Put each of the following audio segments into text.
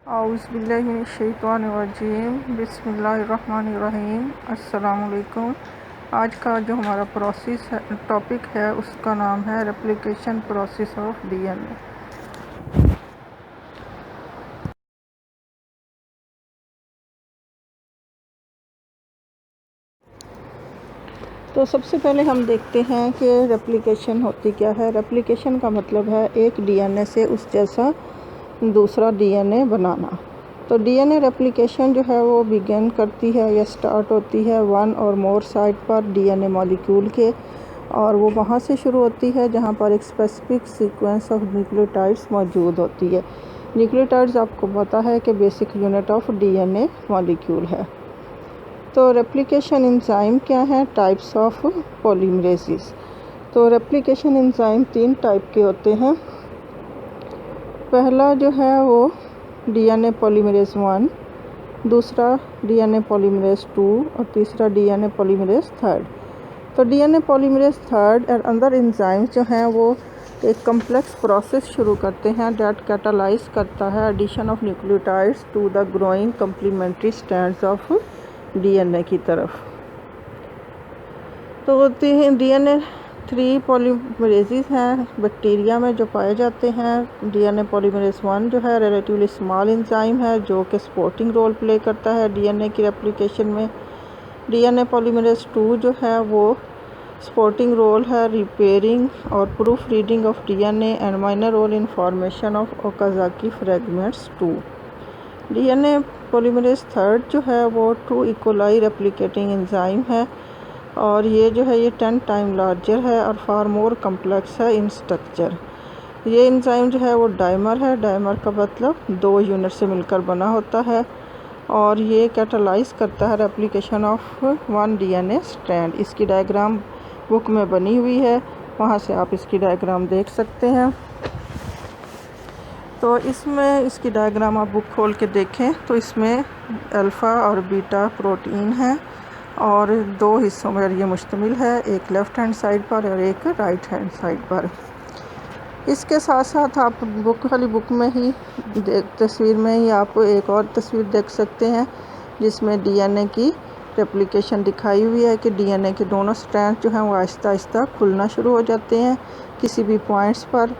औज़ुबिल्लाहिमिनश्शैतानिर्रजीम बिस्मिल्लाहिर्रहमानिर्रहीम। अस्सलामुअलैकुम। आज का जो हमारा प्रोसेस है, टॉपिक है, उसका नाम है रेप्लिकेशन प्रोसेस ऑफ डीएनए। तो सबसे पहले हम देखते हैं कि रेप्लिकेशन होती क्या है। रेप्लिकेशन का मतलब है एक डीएनए से उस जैसा दूसरा डीएनए बनाना। तो डीएनए रेप्लिकेशन जो है वो बिगिन करती है या स्टार्ट होती है वन और मोर साइट पर डीएनए मॉलिक्यूल के, और वो वहाँ से शुरू होती है जहाँ पर एक स्पेसिफिक सीक्वेंस ऑफ न्यूक्लियोटाइड्स मौजूद होती है। न्यूक्लियोटाइड्स आपको पता है कि basic unit of DNA molecule है। तो रेप्लिकेशन एंजाइम क्या है? Types of polymerases. तो रेप्लिकेशन एंजाइम 3 टाइप के होते हैं। पहला जो है वो डीएनए पॉलीमरेज 1, दूसरा डीएनए पॉलीमरेज 2 और तीसरा डीएनए पॉलीमरेज 3। तो डीएनए पॉलीमरेज 3 और अदर एंजाइम्स जो हैं वो एक कम्प्लेक्स प्रोसेस शुरू करते हैं दैट कैटालाइज करता है addition of nucleotides to the growing complementary strands of DNA की तरफ। तो डीएनए 3 पॉलीमरेजेस हैं बैक्टीरिया में जो पाए जाते हैं। डीएनए पॉलीमरेज 1 जो है रिलेटिवली स्मॉल एंजाइम है जो कि सपोर्टिंग रोल प्ले करता है डीएनए की रेप्लिकेशन में। डीएनए पॉलीमरेज 2 जो है वो सपोर्टिंग रोल है रिपेयरिंग और proof reading of DNA and minor role in formation of Okazaki fragments 2। DNA polymerase 3 जो है वो 2 इकोलाई रेप्लिकेटिंग एंजाइम है, और ये जो है ये 10 टाइम लार्जर है और फार मोर कम्प्लेक्स है इन स्ट्रक्चर। ये एंजाइम जो है वो डाइमर है। डाइमर का मतलब 2 यूनिट से मिलकर बना होता है, और ये कैटालाइज करता है रेप्लिकेशन ऑफ 1 डीएनए स्ट्रैंड। इसकी डायग्राम बुक में बनी हुई है, वहाँ से आप इसकी डायग्राम देख सकते हैं। तो इसमें इसकी डायग्राम आप बुक खोल के देखें तो इसमें अल्फ़ा और बीटा प्रोटीन है, और 2 हिस्सों में ये मुश्तमिल है, एक लेफ़्ट हैंड साइड पर और एक राइट हैंड साइड पर। इसके साथ साथ आप बुक में ही तस्वीर में ही आप एक और तस्वीर देख सकते हैं जिसमें डीएनए की रेप्लिकेशन दिखाई हुई है कि डीएनए के दोनों स्ट्रैंड जो हैं वो आहिस्ता आहिस्ता खुलना शुरू हो जाते हैं किसी भी पॉइंट्स पर,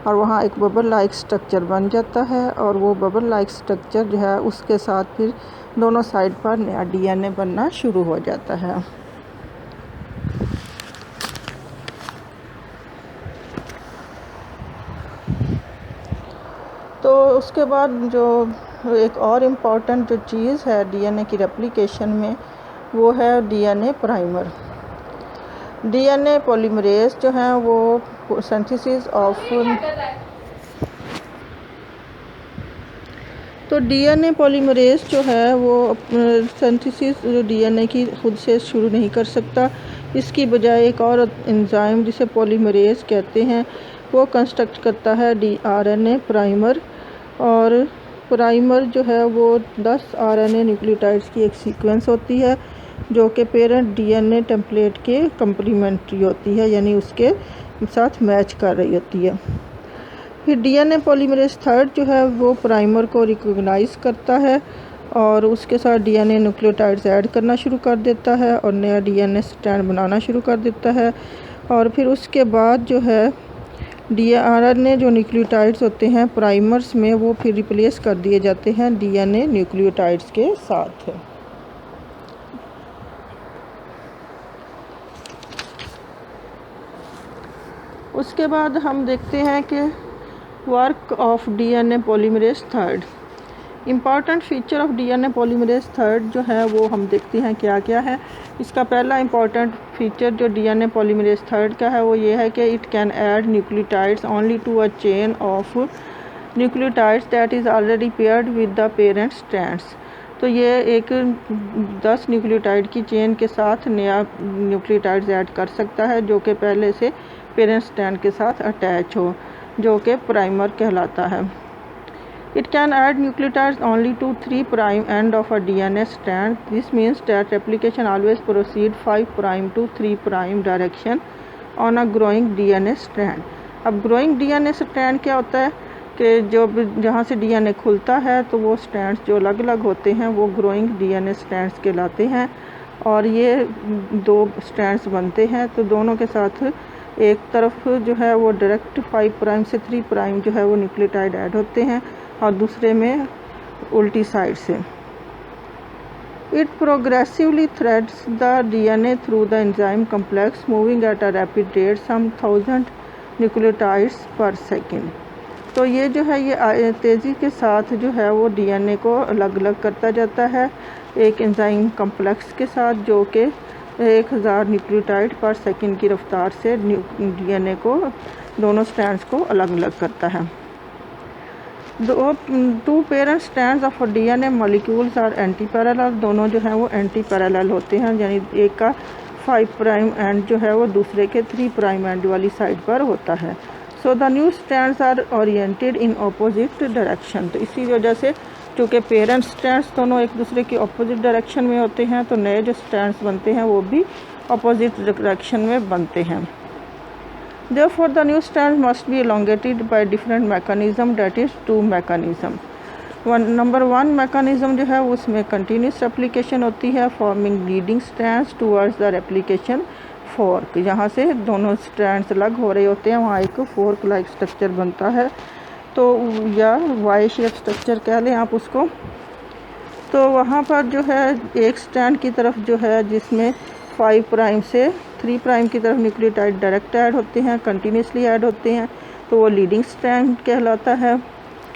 और वहाँ एक बबल लाइक स्ट्रक्चर बन जाता है, और वो बबल लाइक स्ट्रक्चर जो है उसके साथ फिर दोनों साइड पर नया डीएनए बनना शुरू हो जाता है। तो उसके बाद जो एक और इम्पॉर्टेंट जो चीज़ है डीएनए की रेप्लिकेशन में वो है डीएनए प्राइमर। डीएनए पॉलीमरेज जो है वो सिंथेसिस ऑफ तो डीएनए पॉलीमरेज जो है वो सिंथेसिस डीएनए की खुद से शुरू नहीं कर सकता। इसकी बजाय एक और एंजाइम जिसे पॉलीमरेज कहते हैं वो कंस्ट्रक्ट करता है डीआरएनए प्राइमर। और प्राइमर जो है वो 10 आरएनए न्यूक्लियोटाइड्स की एक सीक्वेंस होती है जो कि पेरेंट डीएनए टेम्पलेट के कम्प्लीमेंट्री होती है, यानी उसके साथ मैच कर रही होती है। फिर डीएनए पॉलीमरेज 3 जो है वो प्राइमर को रिकॉग्नाइज करता है और उसके साथ डीएनए न्यूक्लियोटाइड्स ऐड करना शुरू कर देता है और नया डीएनए स्ट्रैंड बनाना शुरू कर देता है। और फिर उसके बाद जो है डीआरएनए जो न्यूक्लियोटाइड्स होते हैं प्राइमर्स में वो फिर रिप्लेस कर दिए जाते हैं डीएनए न्यूक्लियोटाइड्स के साथ। उसके बाद हम देखते हैं कि work of DNA polymerase 3। Important feature of DNA polymerase 3 जो है वो हम देखते हैं क्या क्या है। इसका पहला इम्पॉर्टेंट फीचर जो डीएनए पॉलीमरेज 3 का है वो ये है कि it can add nucleotides only to a chain of nucleotides that is already paired with the parent strands. तो ये एक 10 न्यूक्लियोटाइड की चेन के साथ नया न्यूक्लियोटाइड्स ऐड कर सकता है जो कि पहले से पेरेंट स्ट्रैंड के साथ अटैच हो, जो कि प्राइमर कहलाता है। It can add nucleotides only to 3' end of a DNA strand. This means that replication always proceeds 5' to 3' direction on a growing DNA strand. अब growing DNA strand क्या होता है कि जो जहाँ से डीएनए खुलता है तो वो स्ट्रैंड्स जो अलग अलग होते हैं वो ग्रोइंग डीएनए स्ट्रैंड्स कहलाते हैं, और ये 2 स्ट्रैंड्स बनते हैं। तो दोनों के साथ एक तरफ जो है वो डायरेक्ट 5 प्राइम से 3 प्राइम जो है वो न्यूक्लियोटाइड ऐड होते हैं, और दूसरे में उल्टी साइड से। It progressively threads the DNA through the enzyme complex moving at a rapid rate some 1000 nucleotides per second. तो ये जो है ये तेज़ी के साथ जो है वो डीएनए को अलग अलग करता जाता है एक एंजाइम कम्प्लेक्स के साथ, जो कि 1000 न्यूक्लियोटाइड पर सेकंड की रफ्तार से डीएनए को दोनों स्ट्रैंड्स को अलग अलग करता है। 2 parent strands of DNA molecules are anti parallel, दोनों जो है वो एंटी पैरेलल होते हैं, यानी एक का 5 प्राइम एंड जो है वो दूसरे के 3 प्राइम एंड वाली साइड पर होता है। So the new strands are oriented in opposite direction. तो इसी वजह से चूँकि पेरेंट स्ट्रैंड्स दोनों एक दूसरे की अपोजिट डायरेक्शन में होते हैं, तो नए जो स्ट्रैंड्स बनते हैं वो भी अपोजिट डायरेक्शन में बनते हैं। Therefore, the new strands must be elongated by different mechanism, that is 2 mechanism. Number 1 mechanism जो है उसमें continuous replication होती है, forming leading strands towards the replication fork। जहाँ से दोनों strands अलग हो रहे होते हैं वहाँ एक fork like स्ट्रक्चर बनता है, तो या वाई शेप स्ट्रक्चर कह लें आप उसको। तो वहाँ पर जो है एक स्ट्रैंड की तरफ जो है जिसमें 5 प्राइम से 3 प्राइम की तरफ न्यूक्लियोटाइड डायरेक्ट ऐड होते हैं, कंटिन्यूसली ऐड होते हैं, तो वो लीडिंग स्ट्रैंड कहलाता है।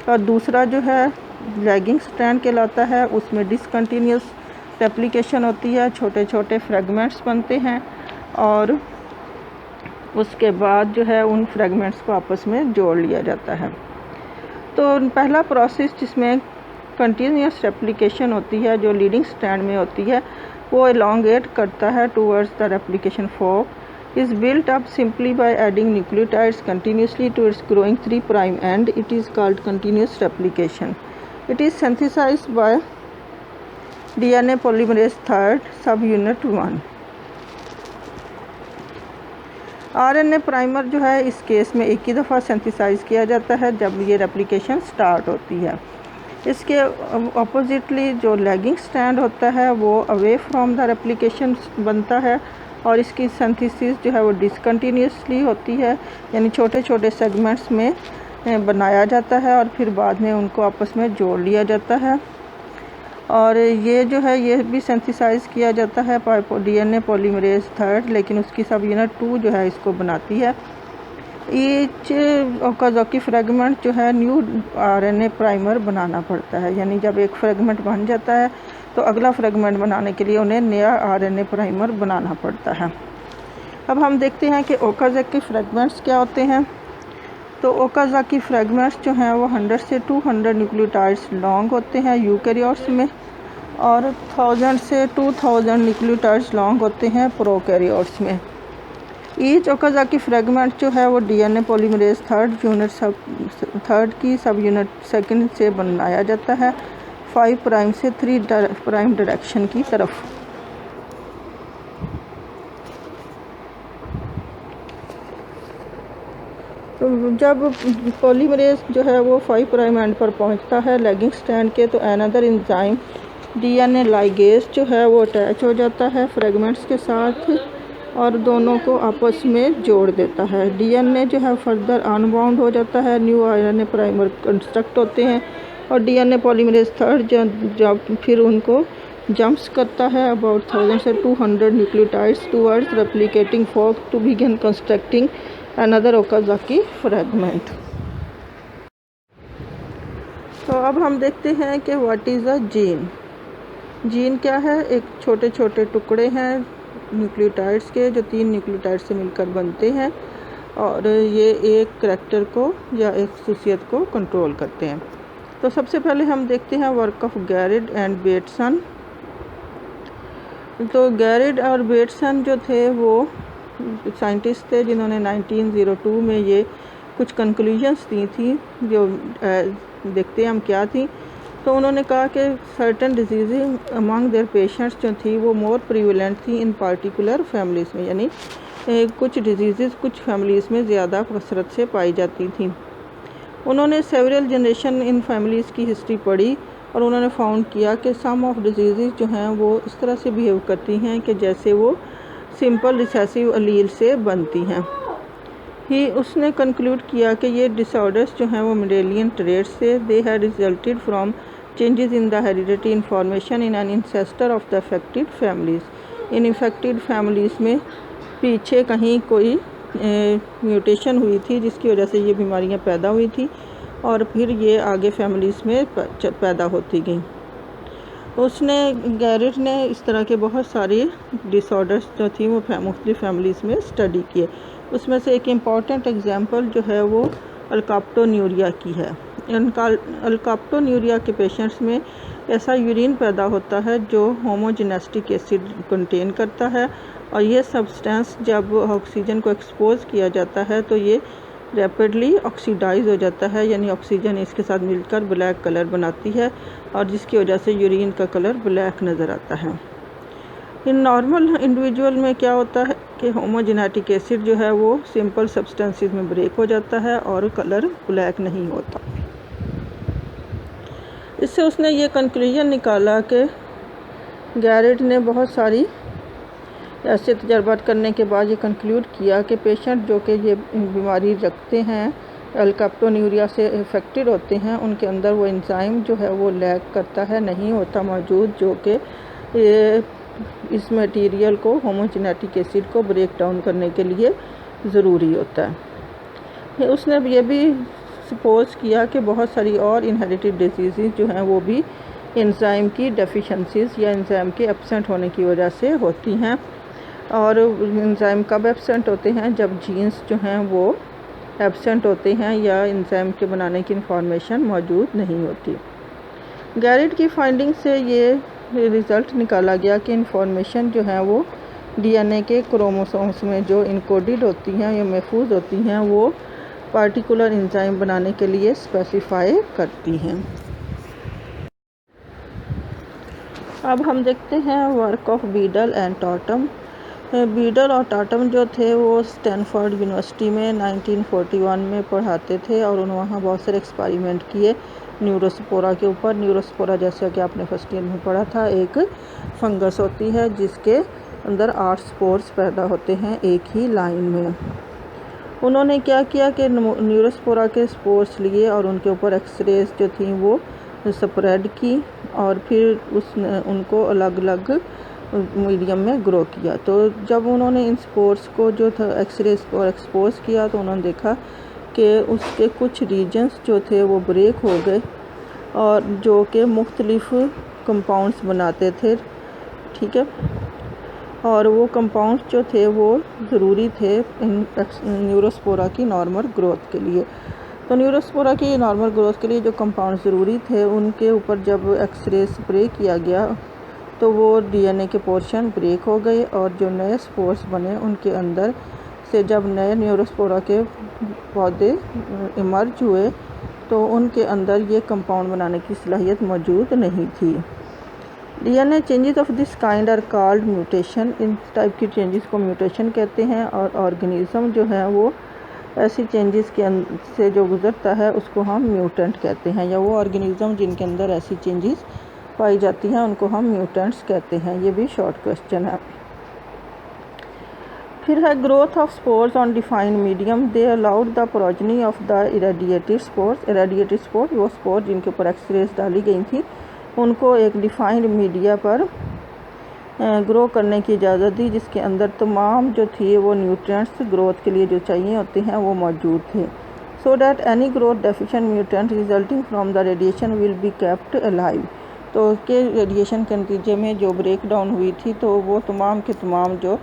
और दूसरा जो है लैगिंग स्ट्रैंड कहलाता है, उसमें डिसकंटिन्यूस रेप्लिकेशन होती है, छोटे छोटे फ्रेगमेंट्स बनते हैं और उसके बाद जो है उन फ्रेगमेंट्स को आपस में जोड़ लिया जाता है। तो पहला प्रोसेस जिसमें कंटिन्यूस रेप्लिकेशन होती है जो लीडिंग स्ट्रैंड में होती है वो एलोंगेट करता है towards the replication fork is built up simply by adding nucleotides continuously to its growing 3 prime end it is called continuous replication. It is synthesised by DNA polymerase 3 सब unit 1। RNA primer जो है इस case में एक ही दफ़ा synthesise किया जाता है जब ये रेप्लिकेशन स्टार्ट होती है। इसके अपोजिटली जो लैगिंग स्ट्रैंड होता है वो अवे फ्रॉम द रेप्लिकेशन बनता है और इसकी सिंथेसिस जो है वो डिसकंटिन्यूसली होती है, यानी छोटे छोटे सेगमेंट्स में बनाया जाता है और फिर बाद में उनको आपस में जोड़ लिया जाता है। और ये जो है ये भी सिंथेसाइज किया जाता है डीएनए पॉलीमरेज 3, लेकिन उसकी सब यूनिट 2 जो है इसको बनाती है। ईच ओकाज़की फ्रेगमेंट जो है न्यू आरएनए प्राइमर बनाना पड़ता है, यानी जब एक फ्रेगमेंट बन जाता है तो अगला फ्रेगमेंट बनाने के लिए उन्हें नया आरएनए प्राइमर बनाना पड़ता है। अब हम देखते हैं कि ओकाज़की फ्रेगमेंट्स क्या होते हैं। तो ओकाज़की फ्रेगमेंट्स जो हैं वो 100 से 200 न्यूक्लियोटाइड्स लॉन्ग होते हैं यूकैरियोट्स में, और 1000 से 2000 न्यूक्लियोटाइड्स लॉन्ग होते हैं प्रोकैरियोट्स में। ईच ओकाज़की फ्रेगमेंट जो है वो डीएनए पॉलीमरेज 3 की सब यूनिट सेकंड से बनाया जाता है 5 प्राइम से 3 प्राइम डायरेक्शन की तरफ। तो जब पॉलीमरेज जो है वो 5 प्राइम एंड पर पहुंचता है लैगिंग स्ट्रैंड के, तो अनदर एंजाइम डीएनए लाइगेज जो है वो अटैच हो जाता है फ्रेगमेंट्स के साथ और दोनों को आपस में जोड़ देता है। डीएनए जो है फर्दर अनबाउंड हो जाता है, न्यू आरएनए प्राइमर कंस्ट्रक्ट होते हैं और डीएनए पॉलीमरेज 3 जब फिर उनको जंप्स करता है अबाउट 1000 से 200 nucleotides towards replicating fork to begin constructing another Okazaki fragment. तो अब हम देखते हैं कि what is a gene. Gene क्या है? एक छोटे छोटे टुकड़े हैं न्यूक्लियोटाइड्स के जो 3 न्यूक्लियोटाइड से मिलकर बनते हैं और ये एक करैक्टर को या एक खसूसियत को कंट्रोल करते हैं। तो सबसे पहले हम देखते हैं वर्क ऑफ गैरिड एंड बेटसन। तो गैरिड और बेटसन जो थे वो साइंटिस्ट थे जिन्होंने 1902 में ये कुछ कंक्लूजन्स दी थी जो देखते हैं हम क्या थी। तो उन्होंने कहा कि certain disease among their patients जो थी वो मोर प्रीवेलेंट थी इन पार्टिकुलर फैमिलीज़ में, यानी कुछ डिजीज़ कुछ फैमिलीज़ में ज़्यादा कसरत से पाई जाती थी। उन्होंने सेवरल जनरेशन इन फैमिलीज़ की हिस्ट्री पढ़ी और उन्होंने फाउंड किया कि सम ऑफ डिजीज़ जो हैं वो इस तरह से बिहेव करती हैं कि जैसे वो सिंपल रिसेसिव अलील से बनती हैं। उसने कंक्लूड किया कि ये डिसऑर्डर्स जो हैं वो मेंडेलियन ट्रेट्स से they had resulted from changes in the heredity information in an ancestor of the affected families. In affected families में पीछे कहीं कोई म्यूटेशन हुई थी जिसकी वजह से ये बीमारियां पैदा हुई थी और फिर ये आगे फैमिलीज़ में पैदा होती गई। गैरेट ने इस तरह के बहुत सारे डिसऑर्डर्स जो थी वो मुख्तलिफ फैमिलीज़ में स्टडी किए। उसमें से एक इम्पॉर्टेंट एग्जांपल जो है वो अल्काप्टोन्यूरिया की है। अल्काप्टोन्यूरिया के पेशेंट्स में ऐसा यूरिन पैदा होता है जो होमोजेनेस्टिक एसिड कंटेन करता है और ये सब्सटेंस जब ऑक्सीजन को एक्सपोज किया जाता है तो ये रैपिडली ऑक्सीडाइज हो जाता है, यानी ऑक्सीजन इसके साथ मिलकर ब्लैक कलर बनाती है और जिसकी वजह से यूरिन का कलर ब्लैक नज़र आता है। इन नॉर्मल इंडिविजुअल में क्या होता है कि होमोजेनेटिक एसिड जो है वो सिंपल सब्सटेंसेस में ब्रेक हो जाता है और कलर ब्लैक नहीं होता। इससे उसने ये कंक्लूजन निकाला कि गैरेट ने बहुत सारी ऐसे तजर्बात करने के बाद ये कंक्लूड किया कि पेशेंट जो कि ये बीमारी रखते हैं, अल्काप्टोन्यूरिया से इफ़ेक्टेड होते हैं, उनके अंदर वो एंजाइम जो है वो लैक करता है, नहीं होता मौजूद, जो कि इस मटेरियल को होमोजेनेटिक एसिड को ब्रेक डाउन करने के लिए ज़रूरी होता है। उसने ये भी सपोज किया कि बहुत सारी और इनहेरिटेड डिजीज़ जो हैं वो भी एंजाइम की डेफिशिएंसीज या एंजाइम के एब्सेंट होने की वजह से होती हैं। और एंजाइम कब एब्सेंट होते हैं? जब जीन्स जो हैं वो एब्सेंट होते हैं या एंजाइम के बनाने की इंफॉर्मेशन मौजूद नहीं होती। गैरेट की फाइंडिंग से ये रिज़ल्ट निकाला गया कि इंफॉर्मेशन जो है वो डीएनए के क्रोमोसोम्स में जो इनकोडेड होती हैं या महफूज होती हैं वो पार्टिकुलर एंजाइम बनाने के लिए स्पेसिफाई करती हैं। अब हम देखते हैं work of Beadle and Tatum. Beetle और टॉटम जो थे वो स्टैनफोर्ड यूनिवर्सिटी में 1941 में पढ़ाते थे और उन्होंने वहाँ बहुत सारे एक्सपेरिमेंट किए न्यूरोस्पोरा के ऊपर। न्यूरोस्पोरा जैसा कि आपने फर्स्ट ईयर में पढ़ा था, एक फंगस होती है जिसके अंदर 8 स्पोर्स पैदा होते हैं एक ही लाइन में। उन्होंने क्या किया कि न्यूरोस्पोरा के स्पोर्स लिए और उनके ऊपर एक्सरेज जो थी वो स्प्रेड की और फिर उनको अलग अलग मीडियम में ग्रो किया। तो जब उन्होंने इन स्पोर्स को जो था एक्सरेज पर एक्सपोज किया तो उन्होंने देखा कि उसके कुछ रीजन्स जो थे वो ब्रेक हो गए और जो कि मुख्तलिफ कंपाउंड्स बनाते थे, ठीक है, और वो कंपाउंड्स जो थे वो ज़रूरी थे इन न्यूरोस्पोरा की नॉर्मल ग्रोथ के लिए। तो न्यूरोस्पोरा की नॉर्मल ग्रोथ के लिए जो कंपाउंड ज़रूरी थे उनके ऊपर जब एक्सरे स्प्रे किया गया तो वो डीएनए के पोर्शन ब्रेक हो गए और जो नए स्पोर्स बने उनके अंदर से जब नए न्यूरोस्पोरा के पौधे इमर्ज हुए तो उनके अंदर ये कंपाउंड बनाने की सलाहियत मौजूद नहीं थी। DNA changes of this kind are called mutation. इन टाइप की चेंजेस को म्यूटेशन कहते हैं और ऑर्गेनिज्म जो है वो ऐसी चेंजेस के से जो गुजरता है उसको हम म्यूटेंट कहते हैं, या वो ऑर्गेनिज्म जिनके अंदर ऐसी चेंजेस पाई जाती हैं उनको हम म्यूटेंट्स कहते हैं। ये भी शॉर्ट क्वेश्चन है। फिर है growth of spores on defined medium. They allowed the progeny of the irradiated spores. Irradiated spores वो स्पोर्स जिनके ऊपर एक्सरेज डाली गई थी उनको एक डिफाइंड मीडिया पर ग्रो करने की इजाज़त दी जिसके अंदर तमाम जो थी वो न्यूट्रिएंट्स ग्रोथ के लिए जो चाहिए होते हैं वो मौजूद थे। So that any growth deficient mutant resulting from the radiation will be kept alive. तो के रेडिएशन के नतीजे में जो ब्रेक डाउन हुई थी तो वो तमाम के तमाम जो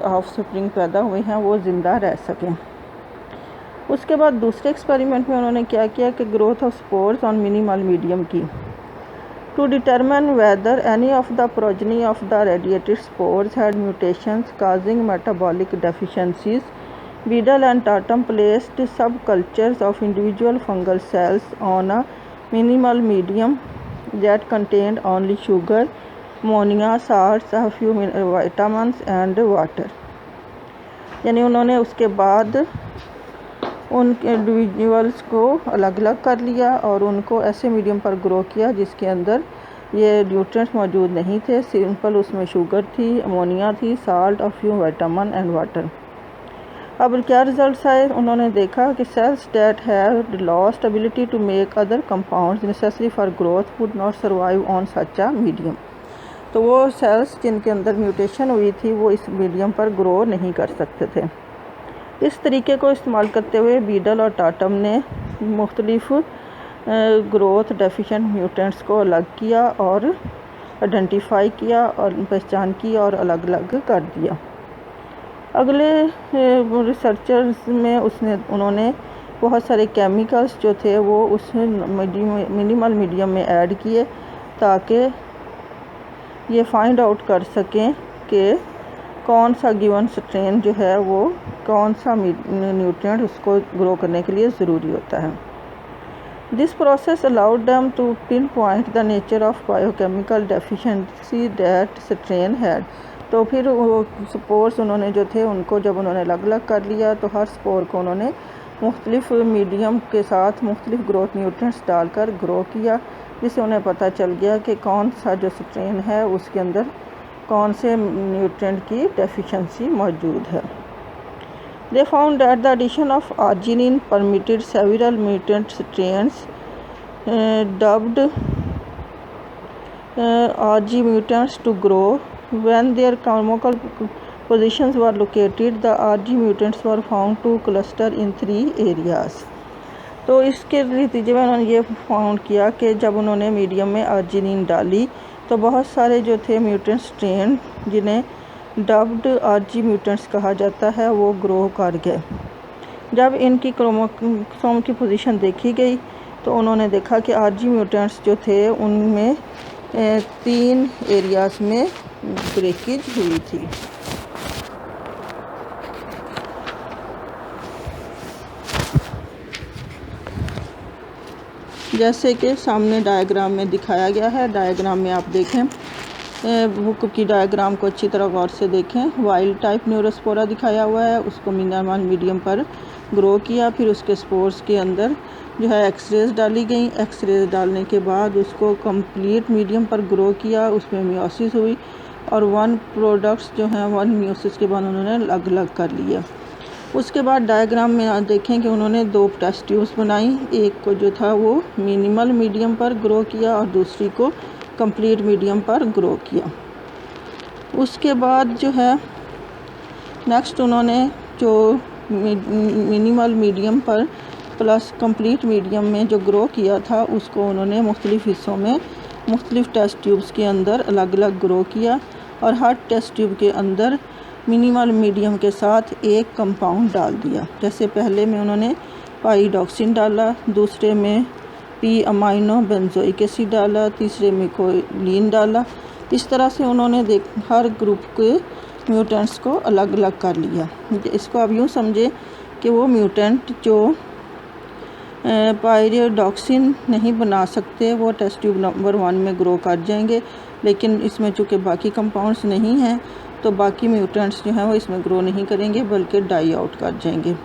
ऑफ स्प्रिंग पैदा हुए हैं वो ज़िंदा रह सकें। उसके बाद दूसरे एक्सपेरिमेंट में उन्होंने क्या किया कि growth of spores on minimal medium की। To determine whether any of the progeny of the radiated spores had mutations causing metabolic deficiencies, Beadle and Tatum placed subcultures of individual fungal cells on a minimal medium that contained only sugar, ammonia, salts, a few vitamins and water। यानी उन्होंने उसके बाद उन individuals को अलग अलग कर लिया और उनको ऐसे मीडियम पर ग्रो किया जिसके अंदर ये न्यूट्रिएंट्स मौजूद नहीं थे। सिंपल उसमें शुगर थी, अमोनिया थी, साल्ट और फ्यू विटामिन एंड वाटर। अब क्या रिजल्ट्स आए? उन्होंने देखा कि cells that have lost ability to make other compounds necessary for growth would not survive on such a medium. तो वो सेल्स जिनके अंदर म्यूटेशन हुई थी वो इस मीडियम पर ग्रो नहीं कर सकते थे। इस तरीके को इस्तेमाल करते हुए बीडल और टाटम ने मुख्तलिफ ग्रोथ डेफिशिएंट म्यूटेंट्स को अलग किया और आइडेंटिफाई किया और पहचान की और अलग अलग कर दिया। अगले रिसर्चर्स में उन्होंने बहुत सारे केमिकल्स जो थे वो उस मिनिमल मीडियम में ऐड किए ताकि ये फाइंड आउट कर सकें कि कौन सा गिवन स्ट्रेन जो है वो कौन सा न्यूट्रिएंट उसको ग्रो करने के लिए ज़रूरी होता है। This process allowed them to pinpoint the nature of biochemical deficiency that strain had. तो फिर वो स्पोर्स उन्होंने जो थे उनको जब उन्होंने अलग अलग कर लिया तो हर स्पोर को उन्होंने मुख्तलिफ मीडियम के साथ मुख्तलिफ ग्रोथ न्यूट्रिएंट्स डालकर ग्रो किया, जिससे उन्हें पता चल गया कि कौन सा जो स्ट्रेन है उसके अंदर कौन से न्यूट्रिएंट की डेफिशिएंसी मौजूद है। They found that the addition of arginine permitted several mutant strains dubbed Rg mutants to grow. When their chemical positions were located, the Rg mutants were found to cluster in 3 areas. तो इसके नतीजे में उन्होंने ये found किया कि जब उन्होंने मीडियम में आर्जिनिन डाली तो बहुत सारे जो थे म्यूटेंट स्ट्रेन जिन्हें डब्ड आरजी म्यूटेंट्स कहा जाता है वो ग्रो कर गए। जब इनकी क्रोमोसोम की पोजीशन देखी गई तो उन्होंने देखा कि आरजी म्यूटेंट्स जो थे उनमें 3 एरियाज़ में ब्रेकेज हुई थी। जैसे कि सामने डायग्राम में दिखाया गया है। डायग्राम में आप देखें, बुक की डायग्राम को अच्छी तरह गौर से देखें। वाइल्ड टाइप न्यूरोस्पोरा दिखाया हुआ है, उसको मिनिमल मीडियम पर ग्रो किया, फिर उसके स्पोर्स के अंदर जो है एक्सरेज डाली गई। एक्सरेज डालने के बाद उसको कंप्लीट मीडियम पर ग्रो किया, उसमें मियोसिस हुई और 1 प्रोडक्ट्स जो हैं 1 मियोसिस के बाद उन्होंने अलग अलग कर लिया। उसके बाद डायग्राम में आप देखें कि उन्होंने 2 टेस्ट ट्यूब्स बनाई, एक को जो था वो मिनिमल मीडियम पर ग्रो किया और दूसरी को कंप्लीट मीडियम पर ग्रो किया। उसके बाद जो है नेक्स्ट उन्होंने जो मिनिमल मीडियम पर प्लस कंप्लीट मीडियम में जो ग्रो किया था उसको उन्होंने मुख्तलिफ़ हिस्सों में मुख्तलिफ़ टेस्ट ट्यूब्स के अंदर अलग अलग ग्रो किया और हर टेस्ट ट्यूब के अंदर मिनिमल मीडियम के साथ एक कंपाउंड डाल दिया। जैसे पहले में उन्होंने पाइरिडॉक्सिन डाला, दूसरे में पी अमाइनो बेंजोइक एसिड डाला, तीसरे में कोलिन डाला। इस तरह से उन्होंने हर ग्रुप के म्यूटेंट्स को अलग अलग कर लिया। इसको आप यूँ समझे कि वो म्यूटेंट जो पाइरिडॉक्सिन नहीं बना सकते वो टेस्ट ट्यूब नंबर 1 में ग्रो कर जाएंगे, लेकिन इसमें चूँकि बाकी कंपाउंड्स नहीं हैं तो बाकी म्यूटेंट्स जो हैं वो इसमें ग्रो नहीं करेंगे बल्कि डाई आउट कर जाएंगे।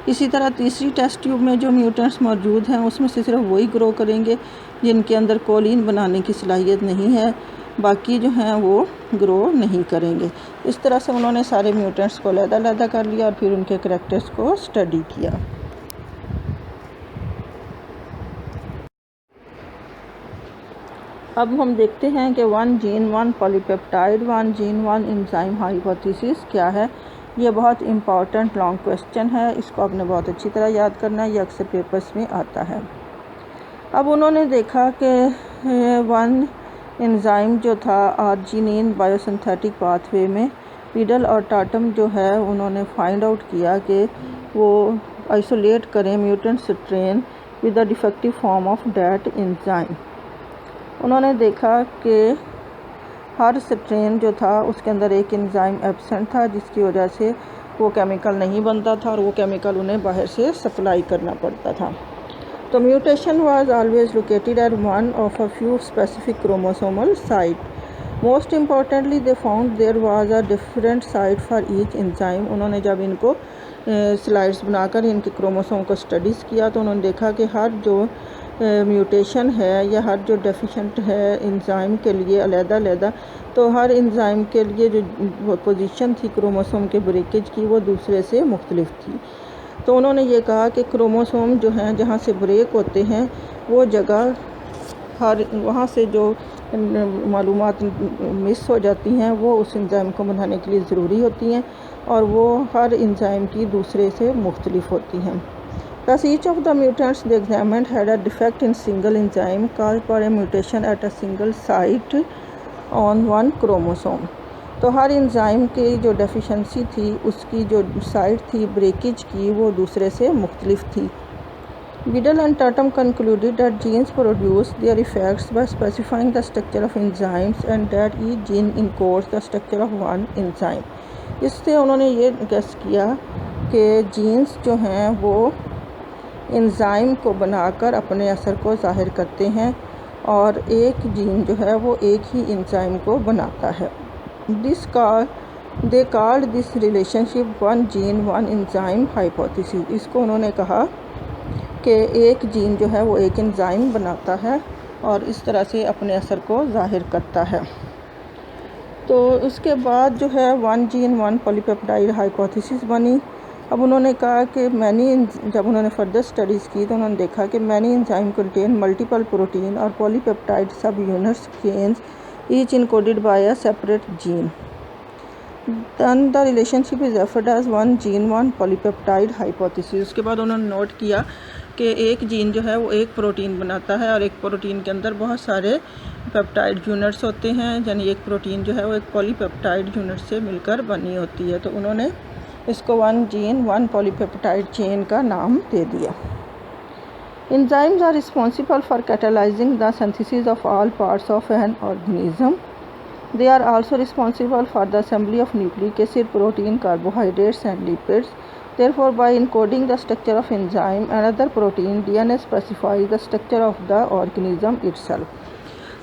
इसी तरह तीसरी टेस्ट ट्यूब में जो म्यूटेंट्स मौजूद हैं उसमें से सिर्फ वही ग्रो करेंगे जिनके अंदर कोलिन बनाने की सलाहियत नहीं है, बाकी जो हैं वो ग्रो नहीं करेंगे। इस तरह से उन्होंने सारे म्यूटेंट्स को अलग-अलग कर लिया और फिर उनके करैक्टर्स को स्टडी किया। अब हम देखते हैं कि 1 gene 1 polypeptide 1 gene 1 enzyme hypothesis क्या है। ये बहुत इम्पॉर्टेंट लॉन्ग क्वेश्चन है, इसको आपने बहुत अच्छी तरह याद करना है, ये अक्सर पेपर्स में आता है। अब उन्होंने देखा कि 1 एंजाइम जो था आर्जिनिन बायोसिंथेटिक पाथवे में बीडल और टाटम जो है उन्होंने फाइंड आउट किया कि वो आइसोलेट करें mutant strain with the defective form of that enzyme. उन्होंने देखा कि हर स्ट्रेन जो था उसके अंदर एक एंजाइम एब्सेंट था जिसकी वजह से वो केमिकल नहीं बनता था और वो केमिकल उन्हें बाहर से सप्लाई करना पड़ता था। तो mutation was always located at 1 of a few specific chromosomal site. Most importantly they found there was a different site for each enzyme. उन्होंने जब इनको स्लाइड्स बनाकर इनके क्रोमोसोम को स्टडीज़ किया, तो उन्होंने देखा कि हर जो म्यूटेशन है या हर जो डेफिशिएंट है एंजाइम के लिए अलग-अलग, तो हर एंजाइम के लिए जो पोजीशन थी क्रोमोसोम के ब्रेकेज की वो दूसरे से मुख्तलिफ थी। तो उन्होंने ये कहा कि क्रोमोसोम जो हैं जहाँ से ब्रेक होते हैं वो जगह हर वहाँ से जो मालूमात मिस हो जाती हैं वो उस एंजाइम को बनाने के लिए ज़रूरी होती हैं और वो हर एंजाइम की दूसरे से मुख्तलिफ होती हैं। Thus each of the mutants they examined had a defect in single enzyme caused by a mutation at a single site on one chromosome। तो हर एंजाइम की जो डेफिशिएंसी थी उसकी जो साइट थी ब्रेकेज की वो दूसरे से मुख्तलिफ थी। Biddle and Tatum concluded that genes produce their effects by specifying the structure of enzymes and that each gene encodes the structure of one enzyme। इससे उन्होंने ये गेस किया कि जीन्स जो हैं वो एंजाइम को बनाकर अपने असर को ज़ाहिर करते हैं और एक जीन जो है वो एक ही एंजाइम को बनाता है। They called this relationship one gene one enzyme hypothesis. इसको उन्होंने कहा कि एक जीन जो है वो एक एंजाइम बनाता है और इस तरह से अपने असर को ज़ाहिर करता है। तो उसके बाद जो है one gene one polypeptide hypothesis बनी। अब उन्होंने कहा कि जब उन्होंने फर्दर स्टडीज़ की तो उन्होंने देखा कि many enzyme contain multiple protein और polypeptide subunits genes each encoded by a separate gene. Then the relationship is referred as one gene one polypeptide hypothesis। उसके बाद उन्होंने नोट किया कि एक जीन जो है वो एक प्रोटीन बनाता है और एक प्रोटीन के अंदर बहुत सारे पेप्टाइड यूनिट्स होते हैं, यानी एक प्रोटीन जो है वो एक पॉलीपेप्टाइड यूनिट से मिलकर बनी होती है। तो उन्होंने इसको one gene one polypeptide chain का नाम दे दिया। Enzymes are responsible for catalyzing the synthesis of all parts of an organism। They are also responsible for the assembly of nucleic acid, protein, carbohydrates and lipids। Therefore, by encoding the structure of enzyme and other protein, DNA specifies the structure of the organism itself।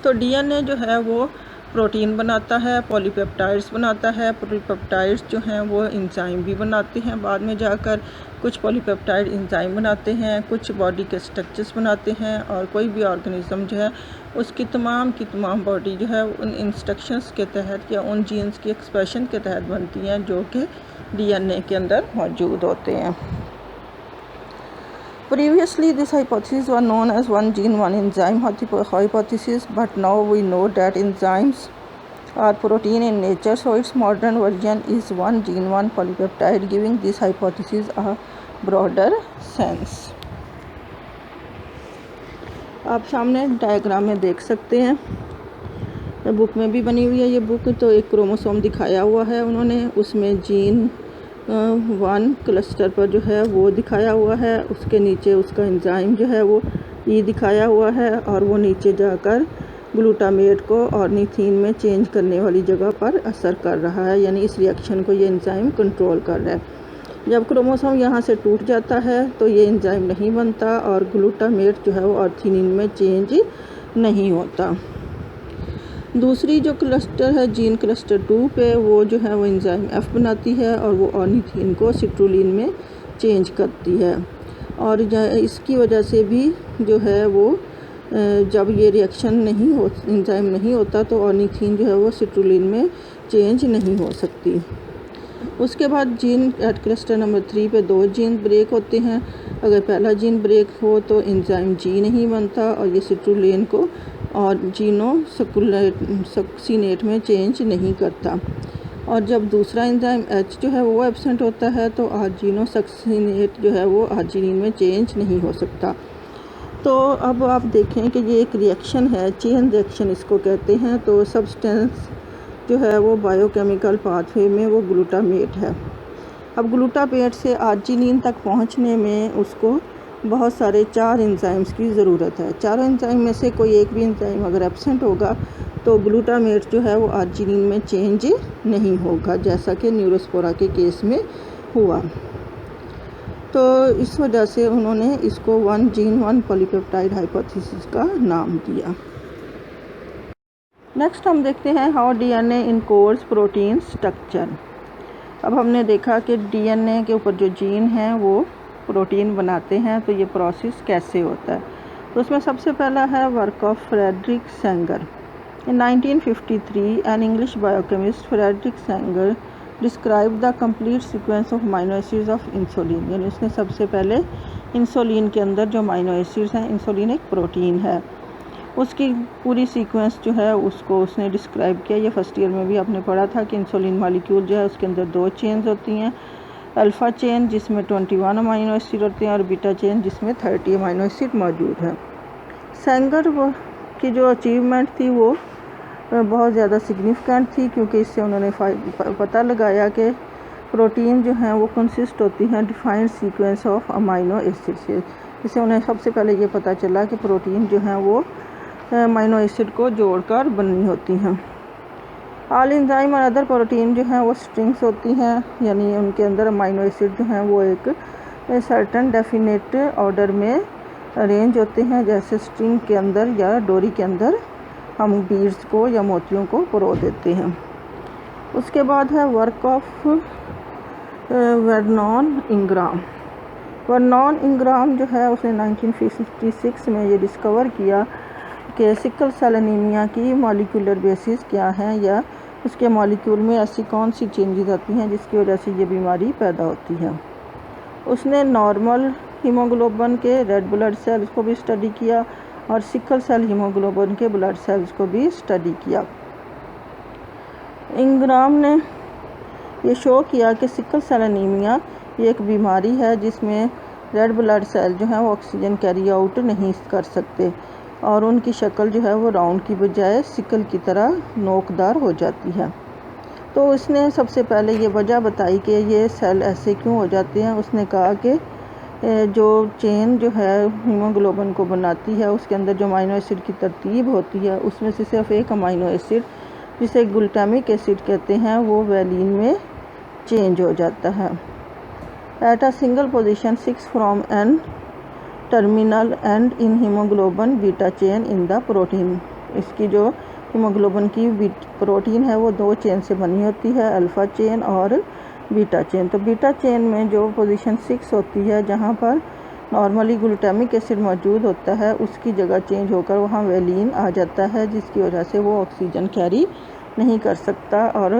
तो DNA जो है वो protein बनाता है, polypeptides बनाता है। Polypeptides जो हैं वो एंजाइम भी बनाते हैं बाद में जाकर। कुछ पॉलीपेप्टाइड एंजाइम बनाते हैं, कुछ बॉडी के स्ट्रक्चर्स बनाते हैं और कोई भी ऑर्गेनिज्म जो है उसकी तमाम की तमाम बॉडी जो है उन इंस्ट्रक्शंस के तहत या उन जीन्स की एक्सप्रेशन के तहत बनती हैं जो कि DNA के अंदर मौजूद होते हैं। Previously, this hypothesis was known as one gene one enzyme hypothesis, but now we know that enzymes are protein in nature, so its modern version is one gene one polypeptide, giving this hypothesis a broader sense। आप सामने diagram में देख सकते हैं, book में भी बनी हुई है ये बुक। तो एक क्रोमोसोम दिखाया हुआ है उन्होंने, उसमें जीन वन क्लस्टर पर जो है वो दिखाया हुआ है, उसके नीचे उसका एंजाइम जो है वो ई दिखाया हुआ है और वो नीचे जाकर ग्लूटामेट को ऑर्निथीन में चेंज करने वाली जगह पर असर कर रहा है, यानी इस रिएक्शन को ये एंजाइम कंट्रोल कर रहा है। जब क्रोमोसोम यहाँ से टूट जाता है तो ये एंजाइम नहीं बनता और ग्लूटामेट जो है वो ऑर्निथीन में चेंज नहीं होता। दूसरी जो क्लस्टर है जीन क्लस्टर 2 पे, वो जो है वो एंजाइम F बनाती है और वो ऑर्निथीन को सिट्रुलिन में चेंज करती है और इसकी वजह से भी जो है वो जब ये रिएक्शन नहीं हो एंजाइम नहीं होता तो ऑर्निथीन जो है वो सिट्रुलिन में चेंज नहीं हो सकती। उसके बाद जीन एट क्लस्टर नंबर 3 पे 2 जीन ब्रेक होते हैं। अगर पहला जीन ब्रेक हो तो एंजाइम G नहीं बनता और ये सिट्रुलिन को और सक्सीनेट में चेंज नहीं करता। और जब दूसरा एंजाइम H जो है वो एब्सेंट होता है तो आर्जिनोसक्सीनेट जो है वो आर्जिनिन में चेंज नहीं हो सकता। तो अब आप देखें कि ये एक रिएक्शन है, चेन रिएक्शन इसको कहते हैं। तो सब्सटेंस जो है वो बायोकेमिकल पाथवे में वो ग्लूटामेट है। अब ग्लूटामेट से आर्जिनिन तक पहुंचने में उसको बहुत सारे 4 एंजाइम्स की ज़रूरत है। चारों एंजाइम में से कोई एक भी एंजाइम अगर एब्सेंट होगा तो ग्लूटामेट जो है वो आर्जिनिन में चेंज नहीं होगा, जैसा कि न्यूरोस्पोरा के केस में हुआ। तो इस वजह से उन्होंने इसको one gene one polypeptide hypothesis का नाम दिया। नेक्स्ट हम देखते हैं how DNA encodes protein structure. अब हमने देखा कि डीएनए के ऊपर जो जीन हैं वो प्रोटीन बनाते हैं, तो ये प्रोसेस कैसे होता है। तो उसमें सबसे पहला है work of Frederick Sanger. In 1953 an English biochemist Frederick Sanger describe the complete sequence of amino acids of insulin, यानी उसने सबसे पहले इंसुलिन के अंदर जो अमाइनो एसिड्स हैं, इंसुलिन एक प्रोटीन है, उसकी पूरी सीक्वेंस जो है उसको उसने डिस्क्राइब किया। ये फर्स्ट ईयर में भी आपने पढ़ा था कि इंसुलिन मालिक्यूल जो है उसके अंदर 2 चेन्स होती हैं, अल्फ़ा चेन जिसमें 21 अमाइनो एसिड होते हैं और बीटा चेन जिसमें 30 अमाइनो एसिड मौजूद है। सेंगर की जो अचीवमेंट थी वो बहुत ज़्यादा सिग्निफिकेंट थी, क्योंकि इससे उन्होंने पता लगाया कि प्रोटीन जो हैं वो कंसिस्ट होती हैं defined sequence of amino acid से। इससे उन्हें सबसे पहले ये पता चला कि प्रोटीन जो हैं वो अमाइनो एसिड को जोड़कर बनी होती हैं। ऑल एंजाइम और अदर प्रोटीन जो हैं वो स्ट्रिंग्स होती हैं, यानी उनके अंदर अमाइनो एसिड जो हैं वो एक सर्टन डेफिनेट ऑर्डर में अरेंज होते हैं, जैसे स्ट्रिंग के अंदर या डोरी के अंदर हम बीड्स को या मोतियों को पिरो देते हैं। उसके बाद है वर्क ऑफ वर्नॉन इंग्राम। वर्नॉन इंग्राम जो है उसने 1956 में ये डिस्कवर किया कि सिकल सेल एनीमिया की मॉलिक्यूलर बेसिस क्या हैं, या उसके मॉलिक्यूल में ऐसी कौन सी चेंजेस आती हैं जिसकी वजह से ये बीमारी पैदा होती है। उसने नॉर्मल हीमोग्लोबिन के रेड ब्लड सेल्स को भी स्टडी किया और सिकल सेल हीमोग्लोबिन के ब्लड सेल्स को भी स्टडी किया। इंग्राम ने ये शो किया कि सिकल सेल एनीमिया ये एक बीमारी है जिसमें रेड ब्लड सेल जो है वो ऑक्सीजन कैरी आउट नहीं कर सकते और उनकी शक्ल जो है वो राउंड की बजाय सिकल की तरह नोकदार हो जाती है। तो उसने सबसे पहले ये वजह बताई कि ये सेल ऐसे क्यों हो जाते हैं। उसने कहा कि जो चेन जो है हीमोग्लोबिन को बनाती है उसके अंदर जो अमाइनो एसिड की तरतीब होती है उसमें से सिर्फ एक अमाइनो एसिड जिसे ग्लूटामिक एसिड कहते हैं वो वैलीन में चेंज हो जाता है। At a single position 6 from N terminal end in haemoglobin beta chain in the protein. इसकी जो हीमोग्लोबिन की प्रोटीन है वो 2 चेन से बनी होती है, अल्फ़ा चेन और बीटा चेन। तो बीटा चेन में जो पोजीशन 6 होती है जहाँ पर नॉर्मली ग्लूटामिक एसिड मौजूद होता है उसकी जगह चेंज होकर वहाँ वैलीन आ जाता है, जिसकी वजह से वो ऑक्सीजन कैरी नहीं कर सकता और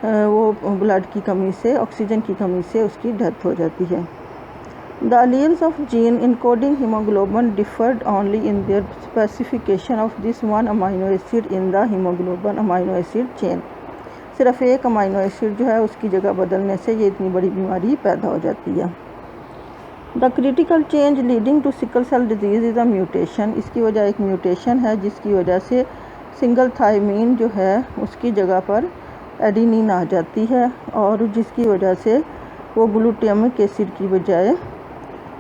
वो ब्लड की कमी से ऑक्सीजन की कमी से उसकी डेथ हो जाती है। The alleles of gene encoding hemoglobin differed only in their specification of this one amino acid in the hemoglobin amino acid chain। सिर्फ एक अमाइनो एसिड जो है उसकी जगह बदलने से ये इतनी बड़ी बीमारी पैदा हो जाती है। The critical change leading to sickle cell disease is a mutation. इसकी वजह एक म्यूटेशन है जिसकी वजह से सिंगल थायमीन जो है उसकी जगह पर एडिनिन आ जाती है और जिसकी वजह से वो ग्लूटामिक एसिड की बजाय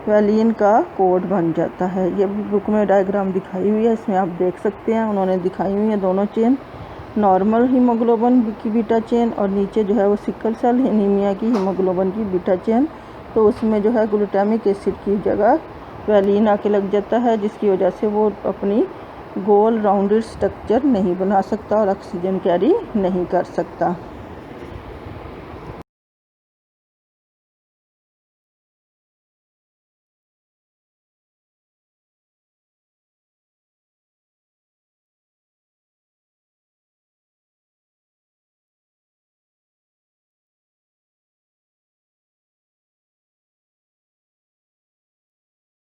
वैलीन का कोड बन जाता है। ये बुक में डायग्राम दिखाई हुई है, इसमें आप देख सकते हैं उन्होंने दिखाई हुई है दोनों चेन, नॉर्मल हीमोग्लोबिन की बीटा चेन और नीचे जो है वो सिकल सेल एनीमिया की हीमोग्लोबिन की बीटा चेन। तो उसमें जो है ग्लूटामिक एसिड की जगह वैलीन आके लग जाता है जिसकी वजह से वो अपनी गोल राउंडेड स्ट्रक्चर नहीं बना सकता और ऑक्सीजन कैरी नहीं कर सकता।